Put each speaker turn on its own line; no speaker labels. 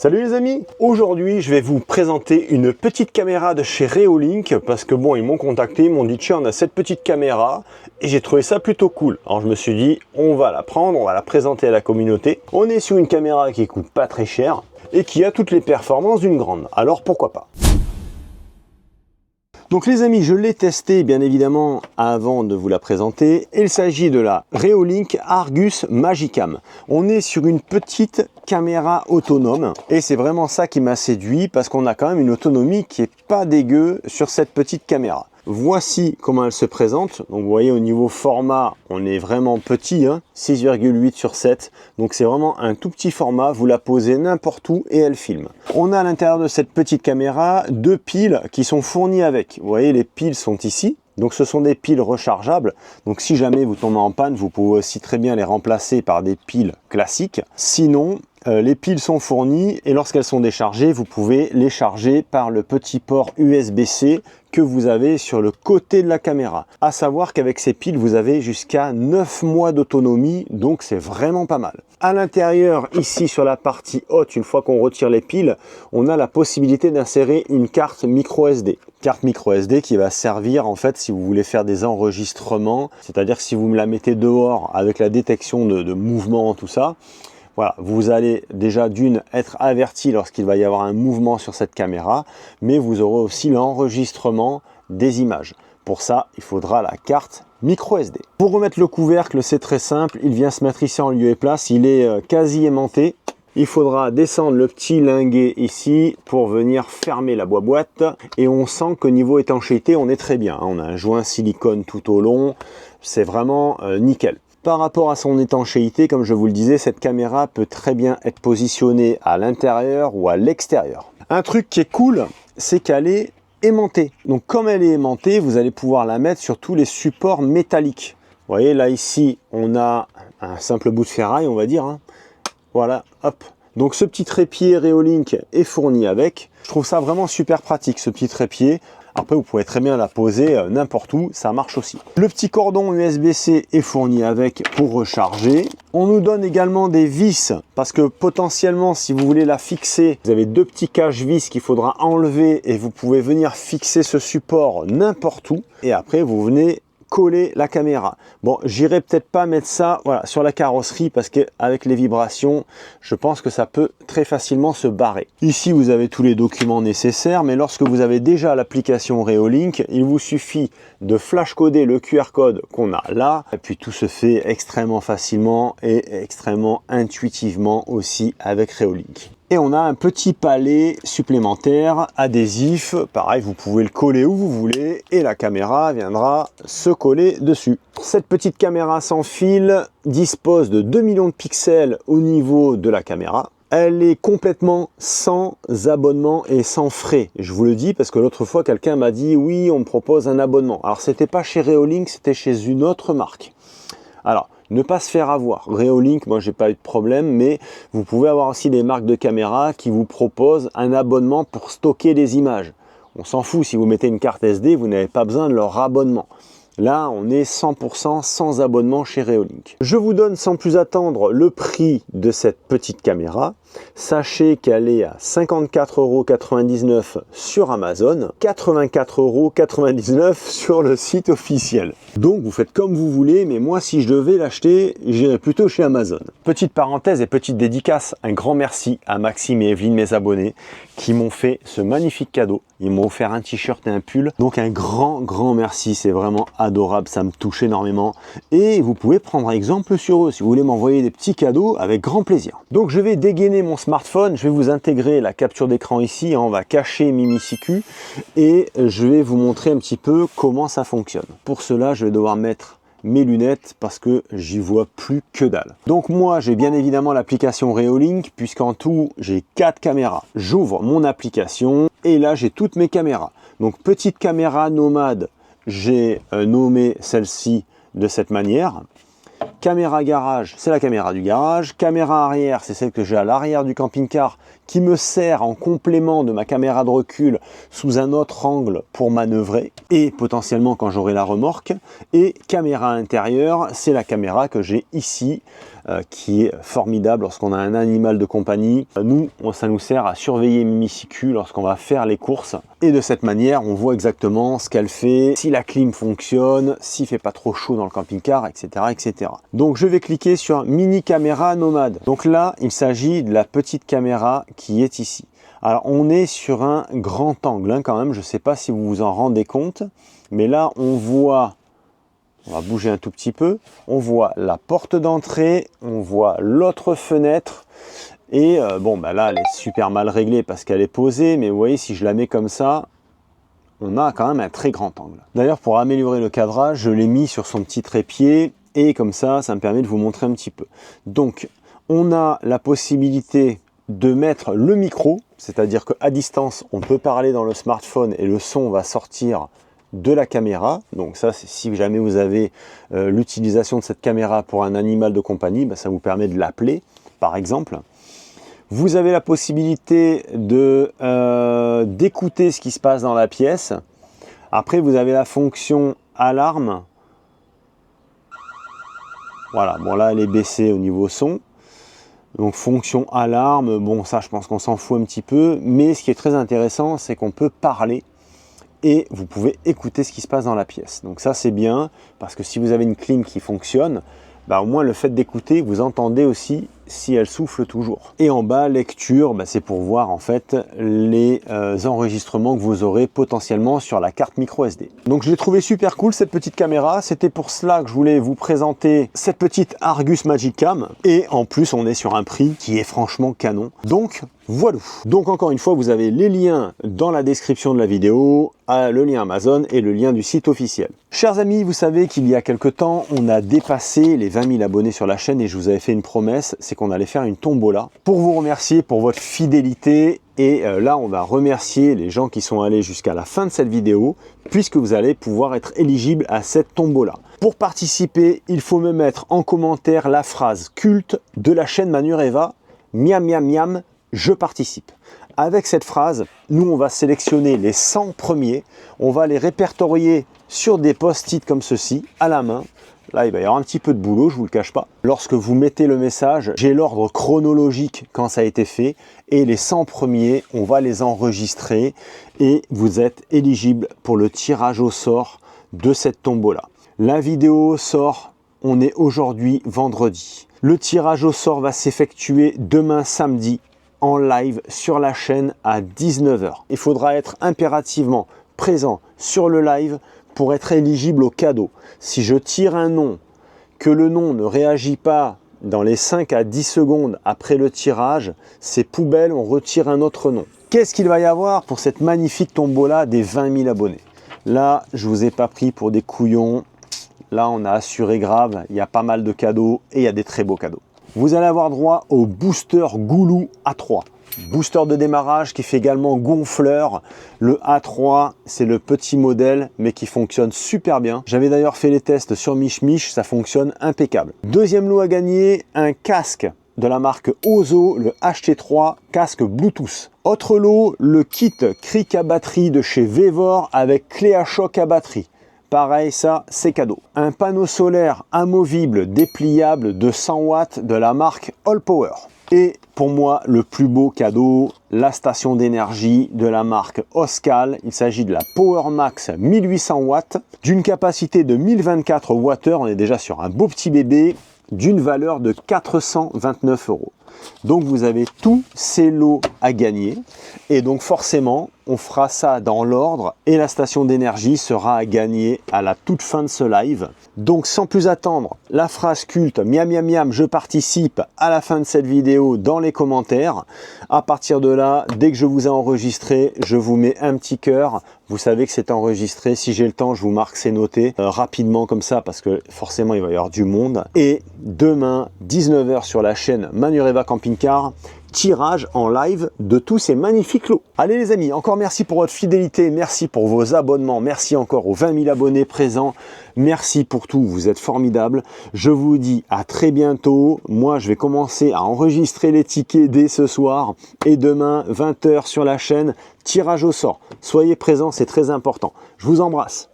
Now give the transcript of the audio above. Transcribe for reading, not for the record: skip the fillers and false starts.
Salut les amis, aujourd'hui je vais vous présenter une petite caméra de chez Reolink parce que bon, ils m'ont contacté, ils m'ont dit tiens, on a cette petite caméra et j'ai trouvé ça plutôt cool. Alors je me suis dit on va la prendre, on va la présenter à la communauté. On est sur une caméra qui coûte pas très cher et qui a toutes les performances d'une grande, alors pourquoi pas. Donc les amis, je l'ai testé bien évidemment avant de vous la présenter. Il s'agit de la Reolink Argus Magicam. On est sur une petite caméra autonome et c'est vraiment ça qui m'a séduit parce qu'on a quand même une autonomie qui est pas dégueu sur cette petite caméra. Voici comment elle se présente. Donc vous voyez au niveau format, on est vraiment petit, hein, 6,8 sur 7. Donc c'est vraiment un tout petit format, vous la posez n'importe où et elle filme. On a à l'intérieur de cette petite caméra deux piles qui sont fournies avec. Vous voyez, les piles sont ici. Donc ce sont des piles rechargeables. Donc si jamais vous tombez en panne, vous pouvez aussi très bien les remplacer par des piles classiques. Sinon, les piles sont fournies et lorsqu'elles sont déchargées, vous pouvez les charger par le petit port USB-C que vous avez sur le côté de la caméra. À savoir qu'avec ces piles, vous avez jusqu'à 9 mois d'autonomie, donc c'est vraiment pas mal. À l'intérieur, ici sur la partie haute, une fois qu'on retire les piles, on a la possibilité d'insérer une carte micro SD. Carte micro SD qui va servir en fait si vous voulez faire des enregistrements, c'est-à-dire que si vous me la mettez dehors avec la détection de mouvement, tout ça, voilà, vous allez déjà d'une être averti lorsqu'il va y avoir un mouvement sur cette caméra, mais vous aurez aussi l'enregistrement des images. Pour ça, il faudra la carte micro SD. Pour remettre le couvercle, c'est très simple, il vient se mettre ici en lieu et place, il est quasi aimanté. Il faudra descendre le petit linguet ici pour venir fermer la boîte et on sent qu'au niveau étanchéité, on est très bien. On a un joint silicone tout au long, c'est vraiment nickel. Par rapport à son étanchéité, comme je vous le disais, cette caméra peut très bien être positionnée à l'intérieur ou à l'extérieur. Un truc qui est cool, c'est qu'elle est aimantée. Donc comme elle est aimantée, vous allez pouvoir la mettre sur tous les supports métalliques. Vous voyez, là ici, on a un simple bout de ferraille, on va dire, hein. Voilà, hop. Donc ce petit trépied Reolink est fourni avec. Je trouve ça vraiment super pratique, ce petit trépied. Après, vous pouvez très bien la poser n'importe où, ça marche aussi. Le petit cordon USB-C est fourni avec pour recharger. On nous donne également des vis, parce que potentiellement, si vous voulez la fixer, vous avez deux petits cache-vis qu'il faudra enlever et vous pouvez venir fixer ce support n'importe où. Et après, vous venez coller la caméra. Bon, j'irai peut-être pas mettre ça voilà, sur la carrosserie parce qu'avec les vibrations, je pense que ça peut très facilement se barrer. Ici, vous avez tous les documents nécessaires, mais lorsque vous avez déjà l'application Reolink, il vous suffit de flash-coder le QR code qu'on a là, et puis tout se fait extrêmement facilement et extrêmement intuitivement aussi avec Reolink. Et on a un petit palais supplémentaire adhésif, pareil vous pouvez le coller où vous voulez et la caméra viendra se coller dessus. Cette petite caméra sans fil dispose de 2 millions de pixels au niveau de la caméra. Elle est complètement sans abonnement et sans frais. Je vous le dis parce que l'autre fois quelqu'un m'a dit oui on me propose un abonnement. Alors c'était pas chez Reolink, c'était chez une autre marque. Alors ne pas se faire avoir. Reolink, moi j'ai pas eu de problème, mais vous pouvez avoir aussi des marques de caméras qui vous proposent un abonnement pour stocker des images. On s'en fout, si vous mettez une carte SD, vous n'avez pas besoin de leur abonnement. Là, on est 100% sans abonnement chez Reolink. Je vous donne sans plus attendre le prix de cette petite caméra. Sachez qu'elle est à 54,99 € sur Amazon, 84,99 € sur le site officiel. Donc vous faites comme vous voulez, mais moi si je devais l'acheter, j'irais plutôt chez Amazon. Petite parenthèse et petite dédicace, un grand merci à Maxime et Evelyne, mes abonnés, qui m'ont fait ce magnifique cadeau. Ils m'ont offert un t-shirt et un pull. Donc un grand merci, c'est vraiment adorable, ça me touche énormément. Et vous pouvez prendre exemple sur eux si vous voulez m'envoyer des petits cadeaux avec grand plaisir. Donc je vais dégainer mon smartphone, je vais vous intégrer la capture d'écran ici, on va cacher Mimicicu et je vais vous montrer un petit peu comment ça fonctionne. Pour cela, je vais devoir mettre mes lunettes parce que j'y vois plus que dalle. Donc moi, j'ai bien évidemment l'application Reolink puisqu'en tout, j'ai 4 caméras. J'ouvre mon application et là, j'ai toutes mes caméras. Donc petite caméra nomade, j'ai nommé celle-ci de cette manière. Caméra garage, c'est la caméra du garage. Caméra arrière, c'est celle que j'ai à l'arrière du camping-car qui me sert en complément de ma caméra de recul sous un autre angle pour manœuvrer et potentiellement quand j'aurai la remorque. Et caméra intérieure, c'est la caméra que j'ai ici qui est formidable lorsqu'on a un animal de compagnie. Nous, ça nous sert à surveiller Mimicicu lorsqu'on va faire les courses. Et de cette manière, on voit exactement ce qu'elle fait, si la clim fonctionne, s'il fait pas trop chaud dans le camping-car, etc., etc. Donc je vais cliquer sur mini caméra nomade. Donc là, il s'agit de la petite caméra qui est ici. Alors on est sur un grand angle hein, quand même, je ne sais pas si vous vous en rendez compte, mais là on voit, on va bouger un tout petit peu, on voit la porte d'entrée, on voit l'autre fenêtre, et bon bah là elle est super mal réglée parce qu'elle est posée, mais vous voyez si je la mets comme ça, on a quand même un très grand angle. D'ailleurs pour améliorer le cadrage, je l'ai mis sur son petit trépied, et comme ça me permet de vous montrer un petit peu. Donc on a la possibilité de mettre le micro, c'est-à-dire qu'à distance on peut parler dans le smartphone et le son va sortir de la caméra. Donc ça c'est si jamais vous avez l'utilisation de cette caméra pour un animal de compagnie, bah, ça vous permet de l'appeler par exemple. Vous avez la possibilité de d'écouter ce qui se passe dans la pièce. Après vous avez la fonction alarme. Voilà, bon là elle est baissée au niveau son. Donc fonction alarme, bon ça je pense qu'on s'en fout un petit peu, mais ce qui est très intéressant c'est qu'on peut parler et vous pouvez écouter ce qui se passe dans la pièce. Donc ça c'est bien, parce que si vous avez une clim qui fonctionne, bah, au moins le fait d'écouter, vous entendez aussi si elle souffle toujours. Et en bas, lecture, bah, c'est pour voir en fait les enregistrements que vous aurez potentiellement sur la carte micro SD. Donc je l'ai trouvé super cool cette petite caméra, c'était pour cela que je voulais vous présenter cette petite Argus Magicam, et en plus on est sur un prix qui est franchement canon. Donc voilà. Donc encore une fois, vous avez les liens dans la description de la vidéo, le lien Amazon et le lien du site officiel. Chers amis, vous savez qu'il y a quelques temps, on a dépassé les 20 000 abonnés sur la chaîne et je vous avais fait une promesse, c'est qu'on allait faire une tombola pour vous remercier pour votre fidélité. Et là, on va remercier les gens qui sont allés jusqu'à la fin de cette vidéo, puisque vous allez pouvoir être éligible à cette tombola. Pour participer, il faut me mettre en commentaire la phrase culte de la chaîne Manureva, miam miam miam, je participe. Avec cette phrase, nous on va sélectionner les 100 premiers, on va les répertorier sur des post-it comme ceci, à la main. Là, il va y avoir un petit peu de boulot, je ne vous le cache pas. Lorsque vous mettez le message, j'ai l'ordre chronologique quand ça a été fait, et les 100 premiers, on va les enregistrer, et vous êtes éligible pour le tirage au sort de cette tombola. La vidéo sort, on est aujourd'hui vendredi. Le tirage au sort va s'effectuer demain samedi, en live sur la chaîne à 19 h. Il faudra être impérativement présent sur le live pour être éligible au cadeau. Si je tire un nom, que le nom ne réagit pas dans les 5 à 10 secondes après le tirage, c'est poubelle, on retire un autre nom. Qu'est-ce qu'il va y avoir pour cette magnifique tombola des 20 000 abonnés? Là, je ne vous ai pas pris pour des couillons. Là, on a assuré grave, il y a pas mal de cadeaux et il y a des très beaux cadeaux. Vous allez avoir droit au booster Goulou A3. Booster de démarrage qui fait également gonfleur. Le A3, c'est le petit modèle, mais qui fonctionne super bien. J'avais d'ailleurs fait les tests sur Mich, ça fonctionne impeccable. Deuxième lot à gagner, un casque de la marque Ozo, le HT3 casque Bluetooth. Autre lot, le kit cric à batterie de chez Vevor avec clé à choc à batterie. Pareil, ça, c'est cadeau. Un panneau solaire amovible dépliable de 100 watts de la marque All Power. Et pour moi, le plus beau cadeau, la station d'énergie de la marque Oscal. Il s'agit de la Power Max 1800 watts, d'une capacité de 1024 Wh. On est déjà sur un beau petit bébé, d'une valeur de 429 €. Donc vous avez tous ces lots à gagner. Et donc forcément, on fera ça dans l'ordre et la station d'énergie sera à gagner à la toute fin de ce live. Donc sans plus attendre, la phrase culte miam miam miam, je participe à la fin de cette vidéo dans les commentaires. À partir de là, dès que je vous ai enregistré, je vous mets un petit cœur. Vous savez que c'est enregistré. Si j'ai le temps, je vous marque c'est noté rapidement comme ça parce que forcément il va y avoir du monde. Et demain, 19 h sur la chaîne Manureva Camping Car, tirage en live de tous ces magnifiques lots. Allez les amis, encore merci pour votre fidélité, merci pour vos abonnements, merci encore aux 20 000 abonnés présents, merci pour tout, vous êtes formidables. Je vous dis à très bientôt. Moi je vais commencer à enregistrer les tickets dès ce soir et demain 20 h sur la chaîne, tirage au sort. Soyez présents, c'est très important. Je vous embrasse.